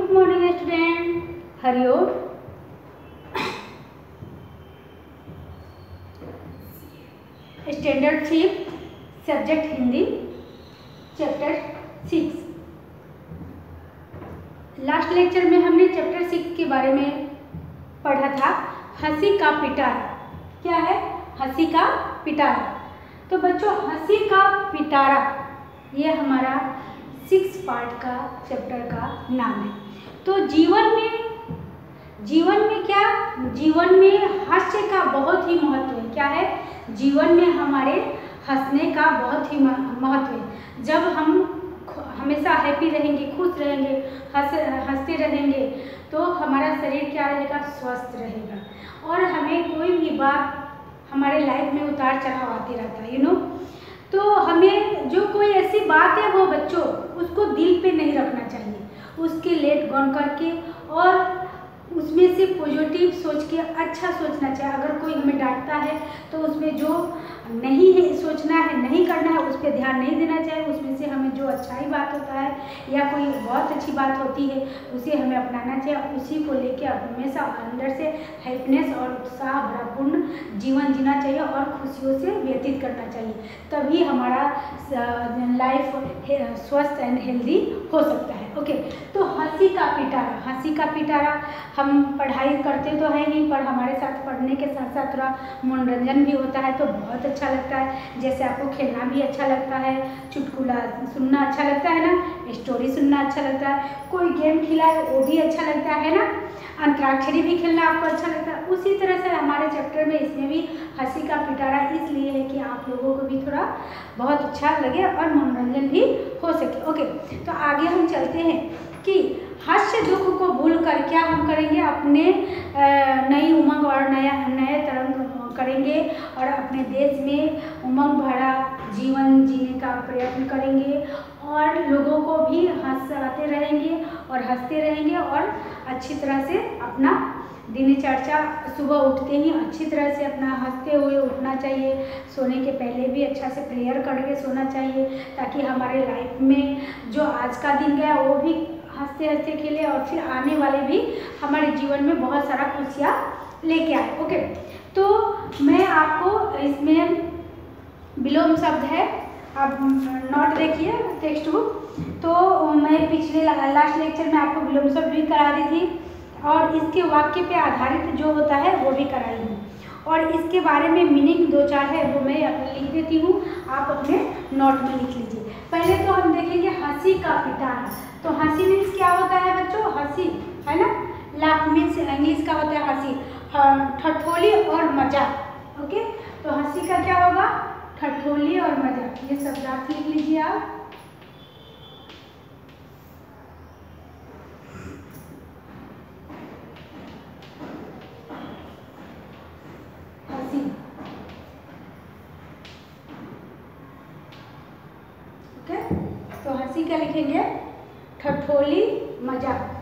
Good morning student, Hariom. Standard 5 subject Hindi, chapter 6। Last lecture में हमने chapter 6 के बारे में पढ़ा था, हंसी का पिटारा। क्या है? हंसी का पिटारा। तो बच्चों, हंसी का पिटारा ये हमारा 6 पार्ट का चैप्टर का नाम है। तो जीवन में क्या? जीवन में हास्य का बहुत ही महत्व है। क्या है? जीवन में हमारे हंसने का बहुत ही महत्व है। जब हम हमेशा हैप्पी रहेंगे, खुश रहेंगे, हंसते रहेंगे, तो हमारा शरीर क्या रहेगा? स्वस्थ रहेगा। और हमें कोई भी बात हमारे लाइफ में उतार चढ़ाव आते रहता है, तो हमें जो कोई ऐसी बात है वो बच्चों उसको दिल पे नहीं रखना चाहिए, उसके लेट गॉन करके और उसमें से पॉजिटिव सोच के अच्छा सोचना चाहिए। अगर कोई हमें डांटता है तो उसमें जो नहीं है सोचना है, नहीं करना है, उस पर ध्यान नहीं देना चाहिए। उसमें से हमें जो अच्छाई बात होता है या कोई बहुत अच्छी बात होती है उसे हमें अपनाना चाहिए। उसी को लेकर हमेशा अंदर से हैप्पीनेस और उत्साह भरापूर्ण जीवन जीना चाहिए और खुशियों से व्यतीत करना चाहिए। तभी हमारा लाइफ स्वस्थ एंड हेल्दी हो सकता है। ओके, तो हंसी का पिटारा हम पढ़ाई करते तो है ही, पर हमारे साथ पढ़ने के साथ साथ थोड़ा मनोरंजन भी होता है तो बहुत अच्छा लगता है। जैसे आपको खेलना भी अच्छा लगता है, चुटकुला सुनना अच्छा लगता है ना, स्टोरी सुनना अच्छा लगता है, कोई गेम खिलाए वो भी अच्छा लगता है ना, अंतराक्षरी भी खेलना आपको अच्छा लगता है। उसी तरह से हमारे चैप्टर में इसमें भी हंसी का पिटारा इसलिए है कि आप लोगों को भी थोड़ा बहुत अच्छा लगे और मनोरंजन भी हो सके। ओके, तो आगे हम चलते हैं कि हास्य दुख को भूलकर क्या हम करेंगे? अपने नई उमंग और नए तरंग करेंगे और अपने देश में उमंग भरा जीवन जीने का प्रयत्न करेंगे और लोगों को भी हंसाते रहेंगे और हंसते रहेंगे और अच्छी तरह से अपना दिनचर्या सुबह उठते ही अच्छी तरह से अपना हंसते हुए उठना चाहिए। सोने के पहले भी अच्छा से प्रेयर करके सोना चाहिए ताकि हमारे लाइफ में जो आज का दिन गया वो भी हंसते हंसते खेले और फिर आने वाले भी हमारे जीवन में बहुत सारा खुशियाँ लेके आए। ओके, तो मैं आपको इसमें विलोम शब्द है, आप नोट देखिए टेक्स्ट बुक। तो मैं पिछले लास्ट लेक्चर में आपको विलोम शब्द भी करा दी थी और इसके वाक्य पे आधारित जो होता है वो भी कराई हूँ और इसके बारे में मीनिंग 2-4 है वो मैं लिख देती हूँ, आप अपने नोट में लिख लीजिए। पहले तो हम देखेंगे हंसी का पिटारा। तो हंसी मीन्स क्या होता है बच्चों? हंसी है ना। लाफ मीन्स इंग्लिश का होता है हंसी, ठठोली और मजाक। ओके, तो हंसी का क्या होगा? ठठोली और मजाक। ये शब्दार्थ लिख लीजिए आप। हंसी, ओके, तो हंसी क्या लिखेंगे? ठठोली मजाक।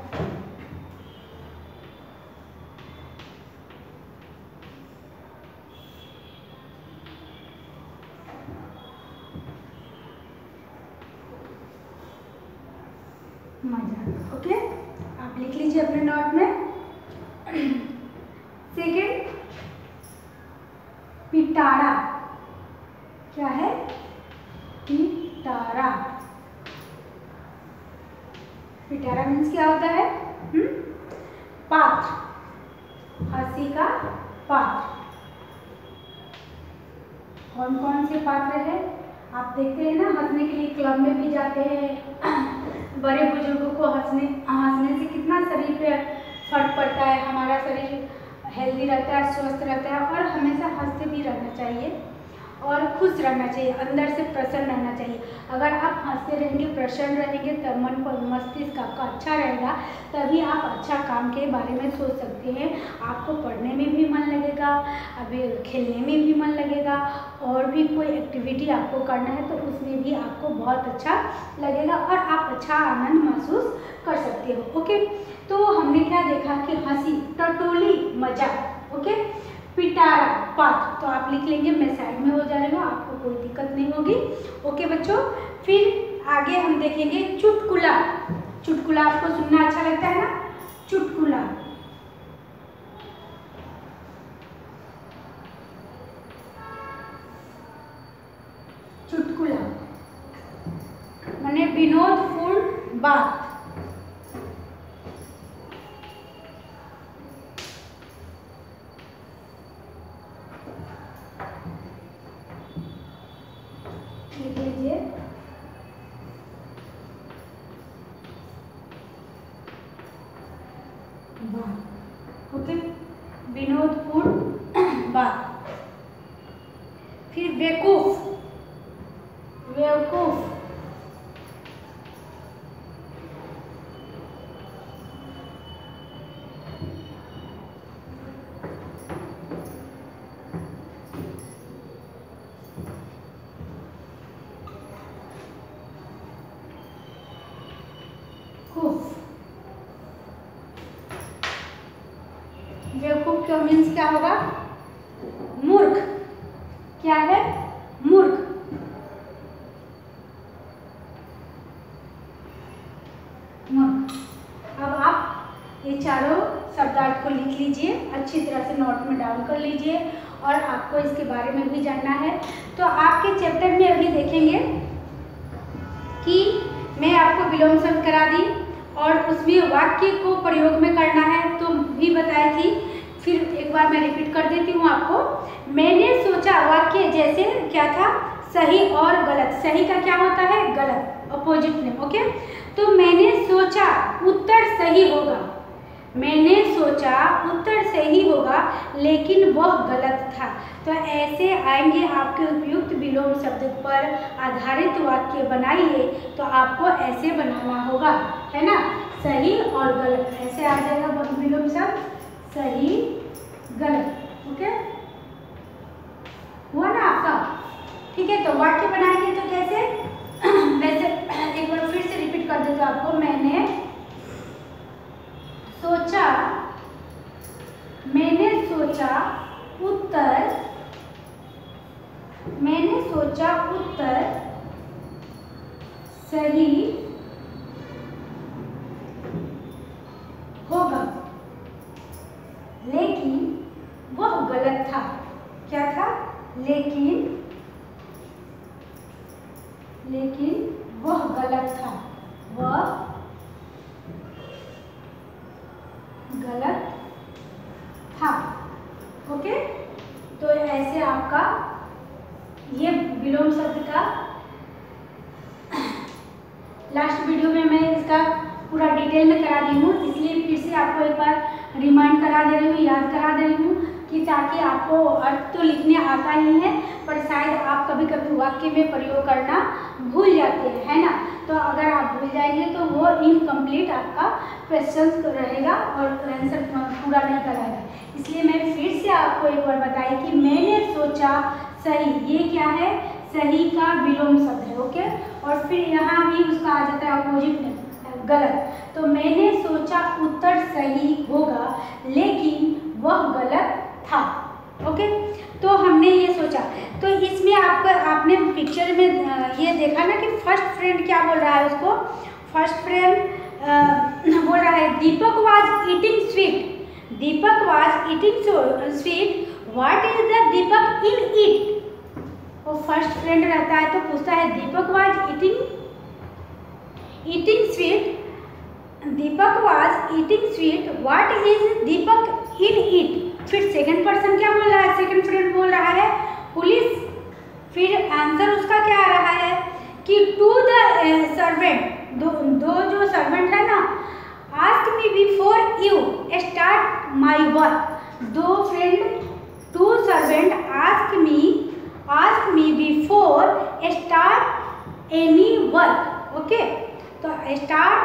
मजाक। ओके, आप लिख लीजिए अपने नोट में। सेकेंड, पिटारा। क्या है? पिटारा। पिटारा मीन्स क्या होता है? पात्र, हंसी का पात्र। कौन कौन से पात्र है? आप देखते हैं ना, हंसने के लिए क्लब में भी जाते हैं। बड़े बुजुर्गों को हंसने से कितना शरीर पे फर्क पड़ता है, हमारा शरीर हेल्दी रहता है, स्वस्थ रहता है और हमेशा हंसते भी रहना चाहिए और खुश रहना चाहिए, अंदर से प्रसन्न रहना चाहिए। अगर आप हंसते रहेंगे, प्रसन्न रहेंगे, तब मन को मस्तिष्क आपका अच्छा रहेगा, तभी आप अच्छा काम के बारे में सोच सकते हैं। आपको पढ़ने में भी मन लगेगा, अभी खेलने में भी मन लगेगा और भी कोई एक्टिविटी आपको करना है तो उसमें भी आपको बहुत अच्छा लगेगा और आप अच्छा आनंद महसूस कर सकते हो। ओके, तो हमने क्या देखा कि हंसी, टटोली, मजाक। ओके, पिटारा, पात्र, तो आप लिख लेंगे, मैं साइड में हो जाएगा, आपको कोई दिक्कत नहीं होगी। ओके बच्चों, फिर आगे हम देखेंगे चुटकुला। चुटकुला आपको सुनना अच्छा लगता है ना? चुटकुला, चुटकुला माने विनोदपूर्ण बात। लिख लीजिए बात। ओके, विनोदपूर्ण बात। फिर बेवकूफ, बेवकूफ, बेवकूफ का मीन्स क्या होगा? मूर्ख। क्या है? मूर्ख। मूर्ख। अब आप ये चारों शब्दार्थ को लिख लीजिए, अच्छी तरह से नोट में डाउन कर लीजिए और आपको इसके बारे में भी जानना है। तो आपके चैप्टर में अभी देखेंगे कि मैं आपको विलोम शब्द करा दी और उसमें वाक्य को प्रयोग में करना है तो भी बताई थी। फिर एक बार मैं रिपीट कर देती हूँ आपको। मैंने सोचा, वाक्य जैसे क्या था? सही और गलत। सही का क्या होता है? गलत, अपोजिट में। ओके, तो मैंने सोचा उत्तर सही होगा, मैंने सोचा उत्तर सही होगा लेकिन वह गलत था। तो ऐसे आएंगे आपके उपयुक्त विलोम शब्द पर आधारित वाक्य बनाइए। तो आपको ऐसे बनाना होगा, है ना? सही और गलत, ऐसे आ जाएगा विलोम शब्द, सही गलत। ओके, हुआ ना आपका? ठीक है, तो वाक्य बनाएंगे तो कैसे? वैसे एक बार फिर से रिपीट कर देता हूँ आपको। मैंने सोचा, मैंने सोचा उत्तर, मैंने सोचा उत्तर सही होगा लेकिन वह गलत था। क्या था? लेकिन वह गलत था, वह गलत था। ओके, तो ऐसे आपका ये विलोम शब्द का लास्ट वीडियो में मैं इसका पूरा डिटेल में करा दी हूँ, इसलिए फिर से आपको एक बार रिमाइंड करा दे रही हूँ, याद करा दे रही हूँ कि ताकि आपको अर्थ तो लिखने आता ही है पर शायद आप कभी कभी वाक्य में प्रयोग करना भूल जाते हैं, है ना? तो अगर आप भूल जाएंगे तो वो इनकम्प्लीट आपका क्वेश्चन रहेगा और आंसर पूरा नहीं कराएगा। इसलिए मैं फिर से आपको एक बार बताई कि मैंने सोचा सही, ये क्या है? सही का विलोम शब्द है। ओके, और फिर यहाँ भी उसका आ जाता है अपोजिट में, गलत। तो मैंने सोचा उत्तर सही होगा लेकिन वह गलत था। ओके, तो हमने ये सोचा। तो इसमें आपने पिक्चर में ये देखा ना कि फर्स्ट फ्रेंड क्या बोल रहा है उसको? फर्स्ट फ्रेंड बोल रहा है Deepak was eating sweet, Deepak was eating sweet, what is the Deepak in it? वो फर्स्ट फ्रेंड रहता है तो पूछता है Deepak was eating sweet, Deepak was eating sweet, what is Deepak in it? फिर सेकंड पर्सन क्या बोल रहा है? सेकंड फ्रेंड बोल रहा है पुलिस। फिर आंसर उसका क्या आ रहा है कि टू द सर्वेंट, दो जो सर्वेंट है ना, ask me before you start my work. दो friend, two servant ask me before start any work. Okay, तो start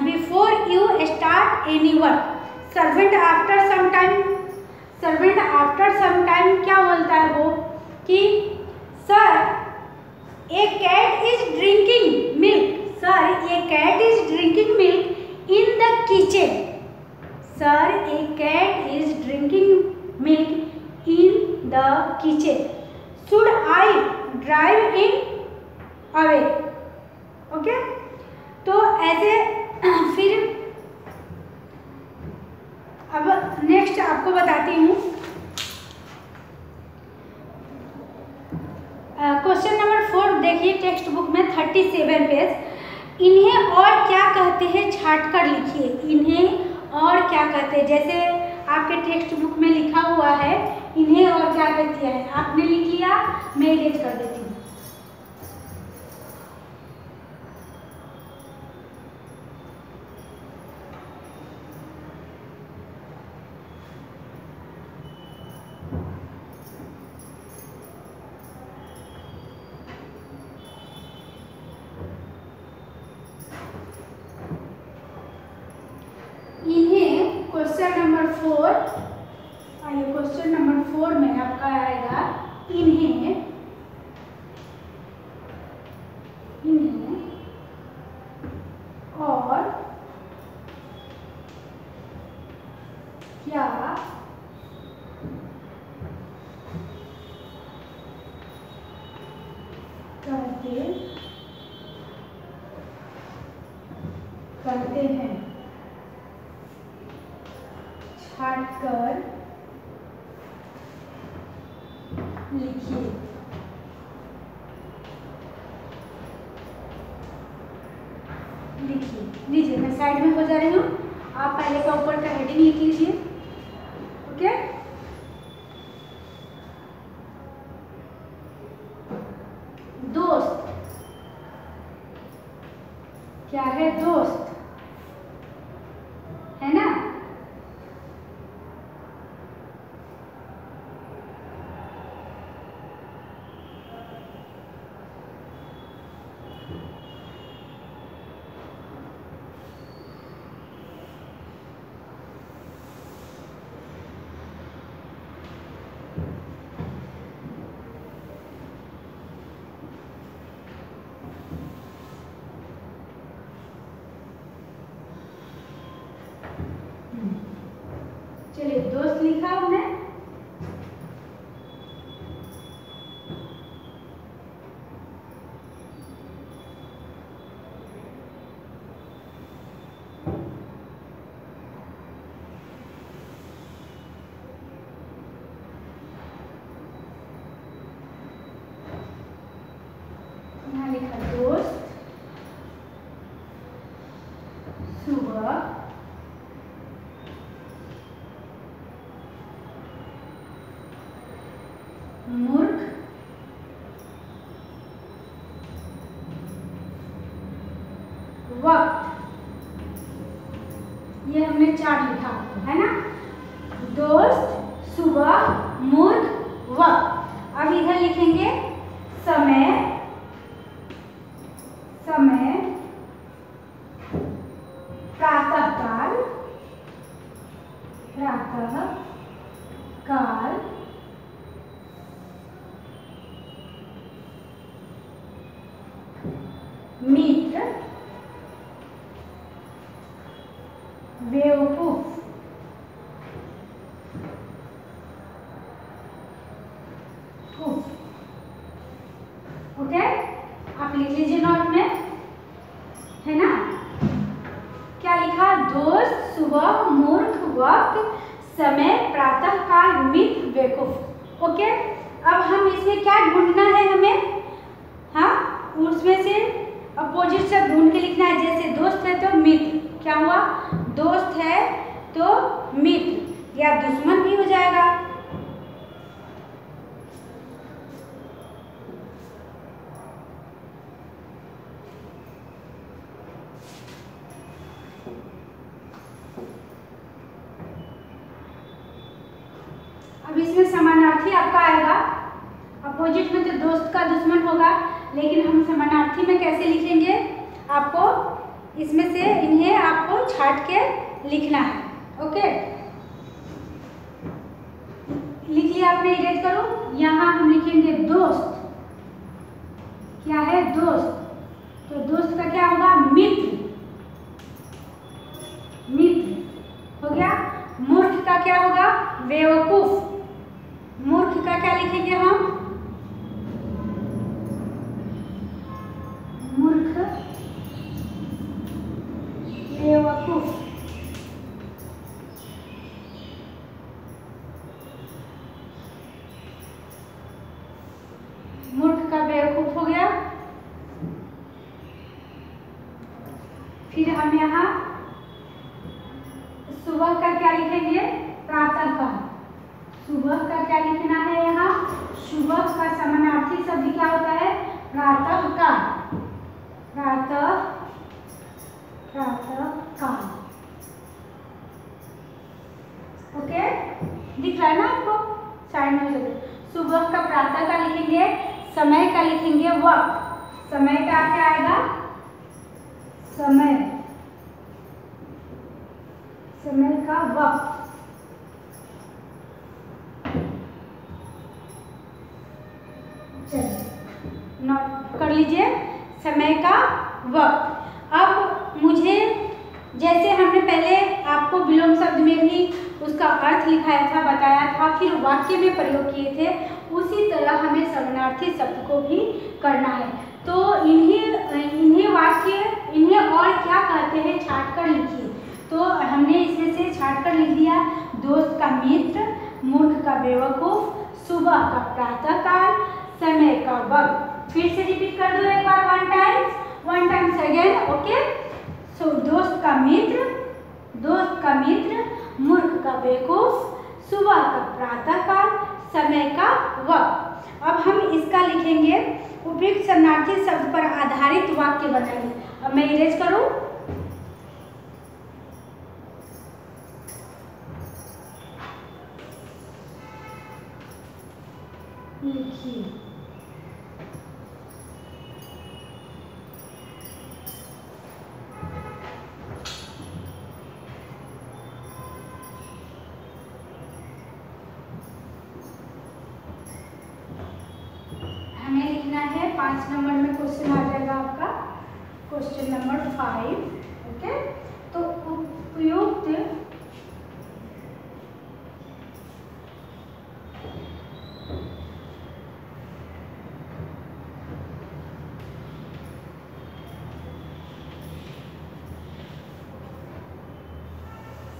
before you start any work. Servant after some time, servant after some time क्या बोलता है वो कि sir a cat is drinking milk, sir a cat is drinking milk in the kitchen, sir a cat is drinking milk in the kitchen, should I drive in away? Okay, तो ऐसे फिर आपको बताती हूँ। क्वेश्चन नंबर 4 देखिए text book में 37 page. इन्हें और क्या कहते हैं छाट कर लिखिए। इन्हें और क्या कहते हैं, जैसे आपके टेक्स्ट बुक में लिखा हुआ है इन्हें और क्या कहती है, आपने लिख लिया, मैं इरेज कर देती हूँ। इन्हें क्वेश्चन नंबर 4, आइए क्वेश्चन नंबर 4 में आपका आएगा इन्हें और क्या करते हैं, छाट कर लिखिए। लीजिए मैं साइड में हो जा रही हूँ, आप पहले का ऊपर का हेडिंग लिख लीजिए। ओके, दोस्त क्या है, दोस्त है ना। चलिए दोस्त लिखा हमने। यहाँ लिखा दोस्त, सुबह मूर्ख वक्त, ये हमने 4 लिखा है ना। दोस्त, सुबह, मूर्ख, वक्त। अब इधर लिखेंगे समय, प्रातःकाल, मित्र, बेवकूफ, ओके, आप लिख लीजिए नोट में, है ना। क्या लिखा, दोस्त, सुबह, मूर्ख, वक्त, समय, प्रातःकाल, मित्र, बेवकूफ। ओके, अब हम इसमें क्या ढूंढना है हमें, हाँ उसमें से अपोजिट से ढूंढ के लिखना है। जैसे दोस्त है तो मित्र, क्या हुआ, दोस्त है तो मित्र, या दुश्मन भी हो जाएगा। अब इसमें समानार्थी आपका आएगा, अपोजिट में तो दोस्त का दुश्मन होगा, लेकिन हम समानार्थी में कैसे लिखेंगे, आपको इसमें से इन्हें आपको छाट के लिखना है। ओके, लिख लिया आपने, इरेज करो। यहाँ हम लिखेंगे दोस्त, क्या है, दोस्त, तो दोस्त का क्या होगा, मित्र, हो गया। मूर्ख का क्या होगा, बेवकूफ, मूर्ख का क्या लिखेंगे हम, मूर्ख, बेवकूफ। फिर हम यहाँ सुबह का क्या लिखेंगे? प्रातः काल। सुबह का क्या लिखना है यहाँ? सुबह का समानार्थी शब्द क्या होता है? प्रातः काल। प्रातः काल। ओके, दिख रहा है ना आपको? साइड में लगे। सुबह का प्रातः का लिखेंगे, समय का लिखेंगे वक्त। समय का क्या आएगा? समय, समय का वक्त। चलिए नोट कर लीजिए, समय का वक्त। अब मुझे, जैसे हमने पहले आपको विलोम शब्द में भी उसका अर्थ लिखाया था, बताया था, फिर वाक्य में प्रयोग किए थे, उसी तरह हमें समानार्थी शब्द को भी करना है। तो इन्हें वाक्य, इन्हें और क्या कहते हैं छाट कर लिखिए। तो हमने इसमें से छाट कर लिख दिया, दोस्त का मित्र, मूर्ख का बेवकूफ, सुबह का प्रातः काल, समय का वक्त। फिर से रिपीट कर दो एक बार, वन टाइम्स अगेन। ओके, सो दोस्त का मित्र, मूर्ख का बेवकूफ, सुबह का प्रातः काल, समय का वक्त। अब हम इसका लिखेंगे, उपयुक्त समानार्थी शब्द पर आधारित वाक्य बनाएंगे। अब मैं इरेज करूं, लिखिए। हमें लिखना है 5 नंबर में क्वेश्चन आ जाएगा आपका, क्वेश्चन नंबर 5। ओके, तो उपयुक्त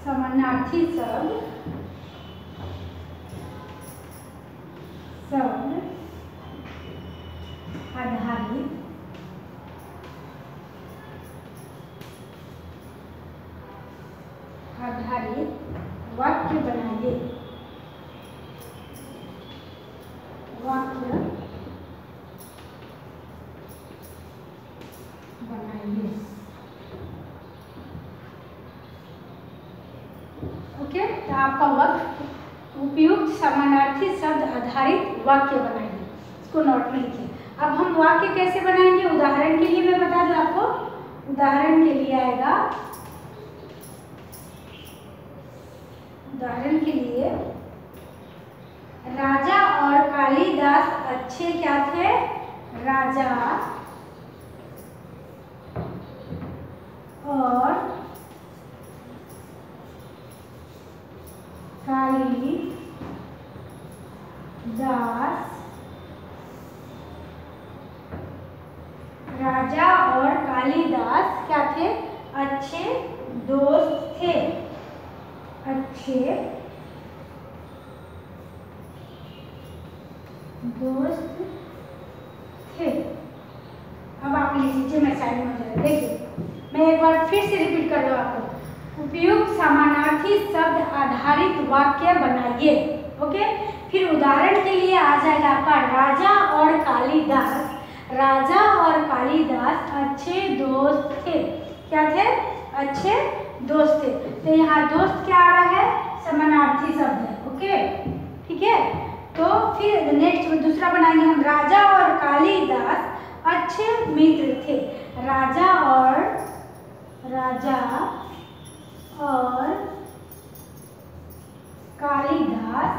समानार्थी शब्द आधारित वाक्य बनाइए। ओके, तो आपका वक्त उपयुक्त समानार्थी शब्द आधारित वाक्य बनाइए, इसको नोट में लिखिए। अब हम वाक्य कैसे बनाएंगे? उदाहरण के लिए मैं बता दूं आपको, उदाहरण के लिए आएगा, उदाहरण के लिए, राजा और कालिदास अच्छे क्या थे? राजा और कालिदास क्या थे? अच्छे दोस्त थे। अच्छे दोस्त थे। अब आप लिख लीजिए, मैं साइड में हो जाएगा। देखिए, मैं एक बार फिर से रिपीट कर दूं आपको, उपयुक्त समानार्थी शब्द आधारित वाक्य बनाइए। ओके, फिर उदाहरण के लिए आ जाएगा आपका, राजा और कालिदास। राजा और कालिदास अच्छे दोस्त थे। क्या थे? अच्छे दोस्त थे। तो यहाँ दोस्त क्या आ रहा है? समानार्थी शब्द है। ओके, ठीक है। तो फिर नेक्स्ट दूसरा बनाएंगे हम, राजा और कालिदास अच्छे मित्र थे। राजा और कालिदास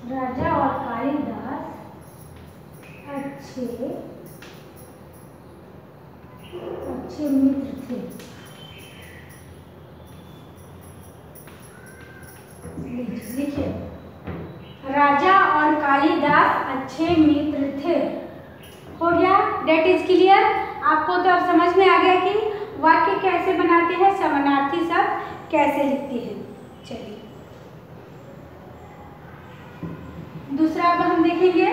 राजा और कालिदास अच्छे मित्र थे। लिखिए, राजा और कालिदास अच्छे मित्र थे। हो गया, डेट इज क्लियर। आपको तो अब समझ में आ गया कि वाक्य कैसे बनाते हैं, समानार्थी शब्द कैसे लिखते हैं। चलिए दूसरा अब हम देखेंगे।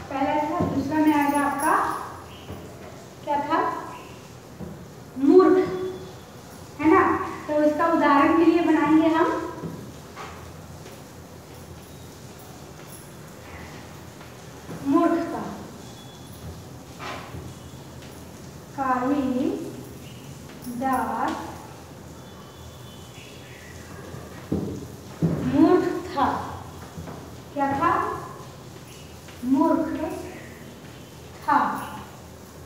पहला था, दूसरा में आएगा आपका क्या था, मूर्ख, है ना। तो इसका उदाहरण के लिए बनाएंगे हम मूर्ख का। कालिदास मूर्ख था। क्या था, मूर्ख था।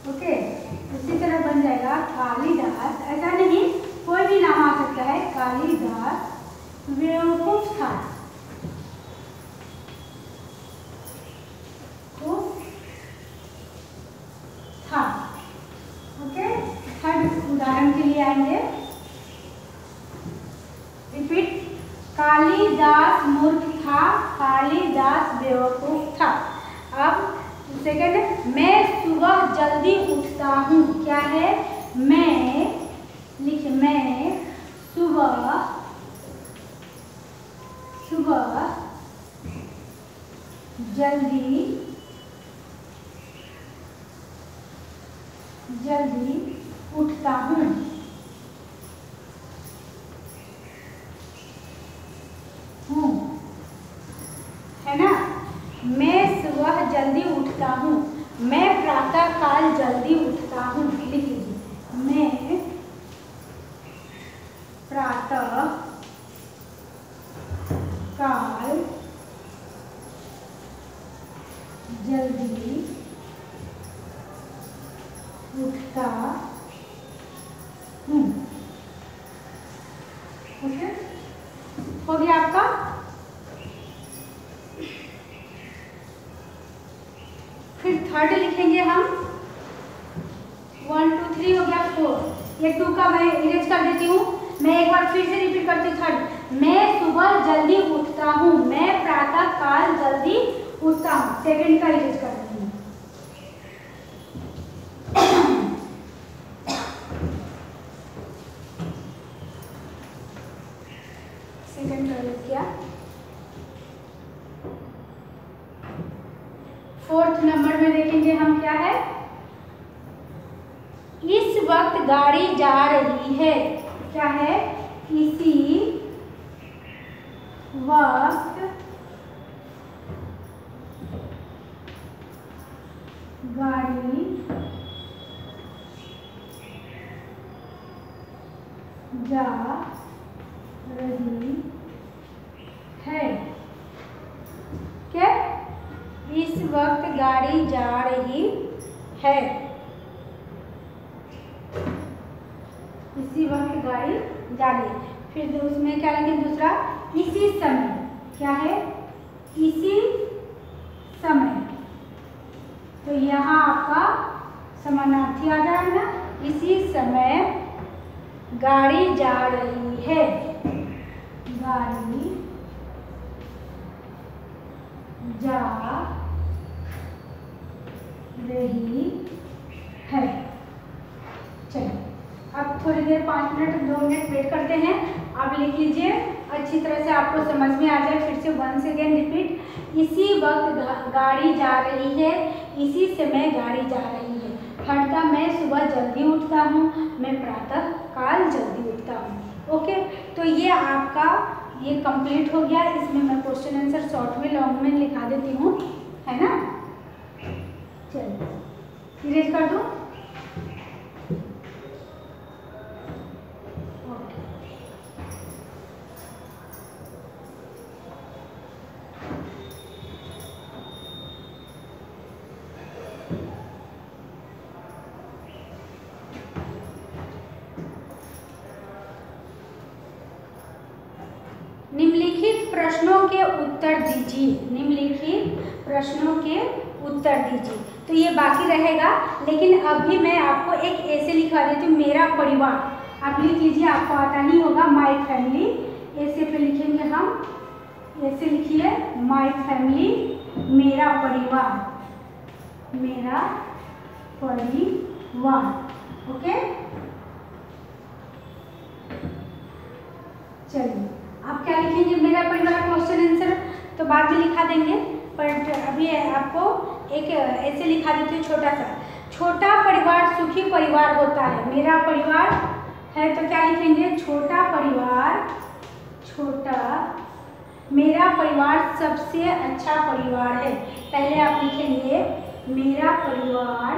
ओके, इसी तरह बन जाएगा कालिदास, ऐसा नहीं कोई भी नाम आ सकता है, कालिदास बेवकूफ था। था। ओके, थर्ड उदाहरण के लिए आएंगे। रिपीट, कालिदास मूर्ख था, कालिदास बेवकूफ था। अब सेकंड, मैं सुबह जल्दी उठता हूँ। क्या है, मैं, लिखिए, मैं सुबह जल्दी उठता हूँ। है ना, मैं सुबह जल्दी उठता हूँ, मैं प्रातः काल जल्दी उठता हूँ। लिख लीजिए, मैं प्रातः काल जल्दी उठता हूँ। ओके, हो गया आपका। फिर थर्ड लिखेंगे हम, 1 2 3 हो गया 4। ये 2 का मैं इरेज कर देती हूँ। मैं एक बार फिर से रिपीट करती हूँ थर्ड। मैं सुबह जल्दी उठता हूँ, मैं प्रातः काल जल्दी उठता हूँ। सेकंड का इरेज कर देती हूँ। सेकंड का इरेज किया। फोर्थ नंबर में देखेंगे हम क्या है, इस वक्त गाड़ी जा रही है। क्या है, इसी वक्त गाड़ी जा रही है। क्या, इस वक्त गाड़ी जा रही है, इसी वक्त गाड़ी जा रही है। फिर उसमें क्या लेंगे दूसरा, इसी समय। क्या है, इसी समय। तो यहाँ आपका समानार्थी आ जाएगा, इसी समय गाड़ी जा रही है, गाड़ी जा रही है। चलिए अब थोड़ी देर 5 मिनट 2 मिनट वेट करते हैं। आप लिख लीजिए अच्छी तरह से, आपको समझ में आ जाए। फिर से वंस अगेन रिपीट, इसी वक्त गाड़ी जा रही है, इसी समय गाड़ी जा रही है। थर्ड का, मैं सुबह जल्दी उठता हूँ, मैं प्रातः काल जल्दी उठता हूँ। ओके, तो ये आपका ये कंप्लीट हो गया। इसमें मैं क्वेश्चन आंसर शॉर्ट में लॉन्ग में लिखा देती हूँ, है ना। चलिए इरेज कर दूँ। प्रश्नों के उत्तर दीजिए, निम्नलिखित प्रश्नों के उत्तर दीजिए। तो ये बाकी रहेगा, लेकिन अभी मैं आपको एक ऐसे लिखवा देती हूँ, मेरा परिवार। आप लिख लीजिए, आपको आता नहीं होगा, माय फैमिली। ऐसे पे लिखेंगे हम, ऐसे लिखिए माय फैमिली, मेरा परिवार, मेरा परिवार। ओके, चलिए आप क्या लिखेंगे, मेरा परिवार क्वेश्चन आंसर तो बाद में लिखा देंगे, पर अभी आपको एक ऐसे लिखा देती हूँ छोटा सा। छोटा परिवार सुखी परिवार होता है। मेरा परिवार है तो क्या लिखेंगे, छोटा परिवार, छोटा, मेरा परिवार सबसे अच्छा परिवार है। पहले आप लिखेंगे मेरा परिवार,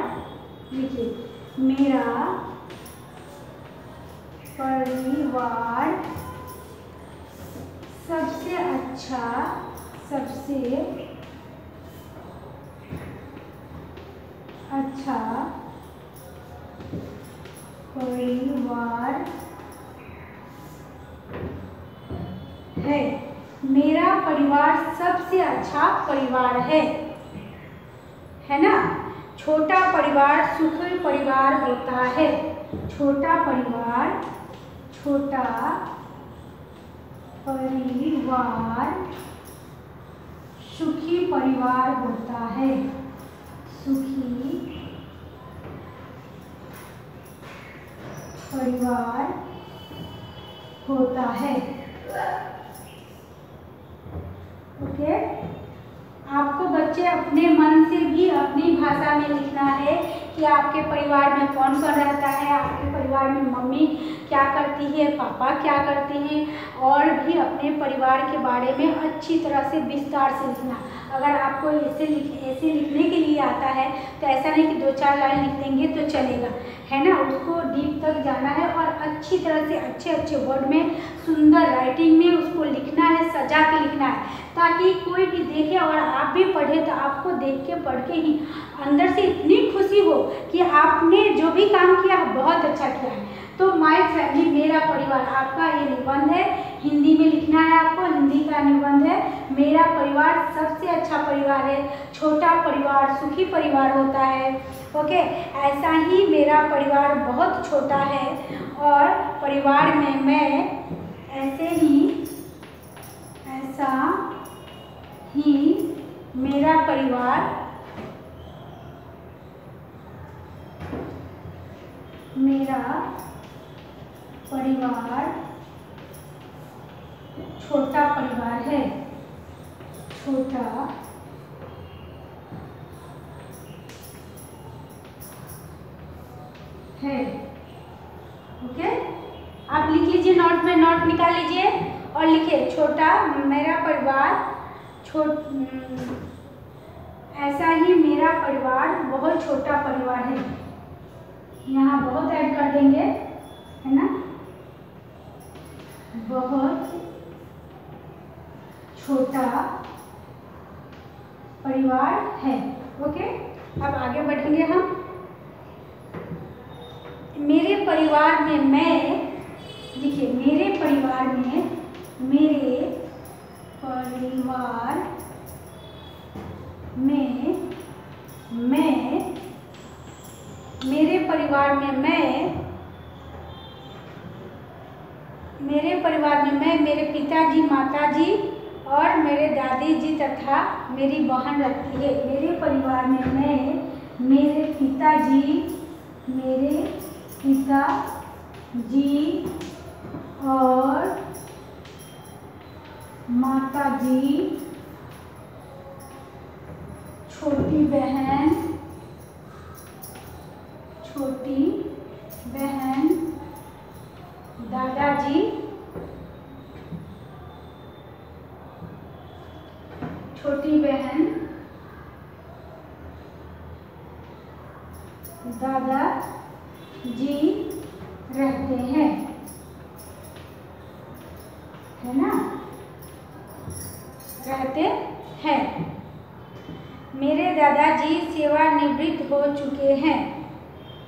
लिखिए मेरा परिवार सबसे अच्छा, सबसे अच्छा परिवार है। मेरा परिवार सबसे अच्छा परिवार है ना। छोटा परिवार सुखी परिवार होता है। छोटा परिवार, छोटा परिवार सुखी परिवार होता है। सुखी परिवार होता है। ओके, आपको बच्चे अपने मन से भी अपनी भाषा में लिखना है कि आपके परिवार में कौन कौन रहता है, आपके परिवार में मम्मी क्या करती है, पापा क्या करते हैं, और भी अपने परिवार के बारे में अच्छी तरह से विस्तार से लिखना। अगर आपको ऐसे लिखने के लिए आता है तो ऐसा नहीं कि 2-4 लाइन लिख देंगे तो चलेगा, है ना। उसको डीप तक जाना है और अच्छी तरह से अच्छे अच्छे वर्ड में, सुंदर राइटिंग में उसको लिखना है, सजा के लिखना है, ताकि कोई भी देखे और आप भी पढ़े तो आपको देख के, पढ़ के ही अंदर से इतनी खुशी हो कि आपने जो भी काम किया बहुत अच्छा किया है। तो माय फैमिली, मेरा परिवार, आपका ये निबंध है, हिंदी में लिखना है आपको, हिंदी का निबंध है। मेरा परिवार सबसे अच्छा परिवार है। छोटा परिवार सुखी परिवार होता है। ओके, ऐसा ही मेरा परिवार बहुत छोटा है और परिवार में मैं ऐसा ही मेरा परिवार, मेरा परिवार छोटा परिवार है। छोटा है। ओके, आप लिख लीजिए, नोट में नोट निकाल लीजिए और लिखिए छोटा, मेरा परिवार ऐसा ही मेरा परिवार बहुत छोटा परिवार है। यहाँ बहुत ऐड कर देंगे, है ना, बहुत छोटा परिवार है। ओके, अब आगे बढ़ेंगे हम। मेरे परिवार में मैं, देखिए मेरे परिवार में, मेरे परिवार में मैं, मेरे परिवार में मैं, मेरे परिवार में मैं, मेरे पिताजी, माताजी और मेरे दादी जी तथा मेरी बहन रहती है। मेरे परिवार में मैं, मेरे पिताजी और माताजी, छोटी बहन, दादाजी, छोटी बहन, दादाजी रहते हैं, है ना, रहते हैं। मेरे दादाजी सेवानिवृत्त हो चुके हैं।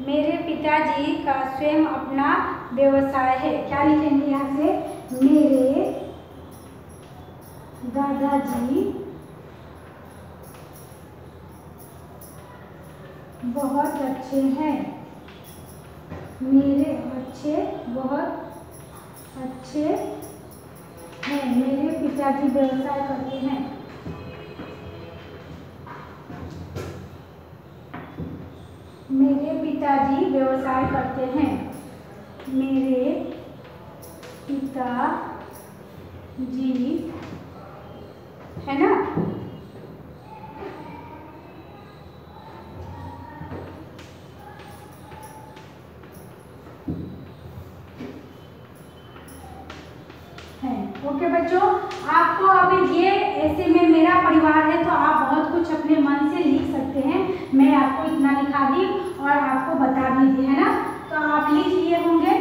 मेरे पिताजी का स्वयं अपना व्यवसाय है। क्या लिखेंगे यहाँ से, मेरे दादाजी बहुत अच्छे हैं। मेरे बच्चे बहुत अच्छे हैं। मेरे पिताजी व्यवसाय करते हैं। मेरे पिताजी व्यवसाय करते हैं। मेरे पिताजी, है ना, ओके बच्चों, आपको अभी ये ऐसे में मेरा परिवार है तो आप बहुत कुछ अपने मन से लिख सकते हैं। मैं आपको इतना लिखा दी और आपको बता भी दी, है ना, तो आप लिख लिए होंगे।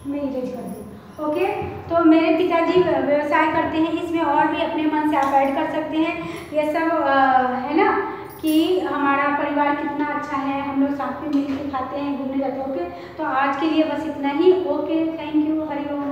मैं इरेज कर दी। ओके, तो मेरे पिताजी व्यवसाय करते हैं, इसमें और भी अपने मन से आप ऐड कर सकते हैं। ये सब है ना कि हमारा परिवार कितना अच्छा है, हम लोग साथ में मिलकर खाते हैं, घूमने जाते हैं। ओके, तो आज के लिए बस इतना ही। Okay, thank you, Hariom.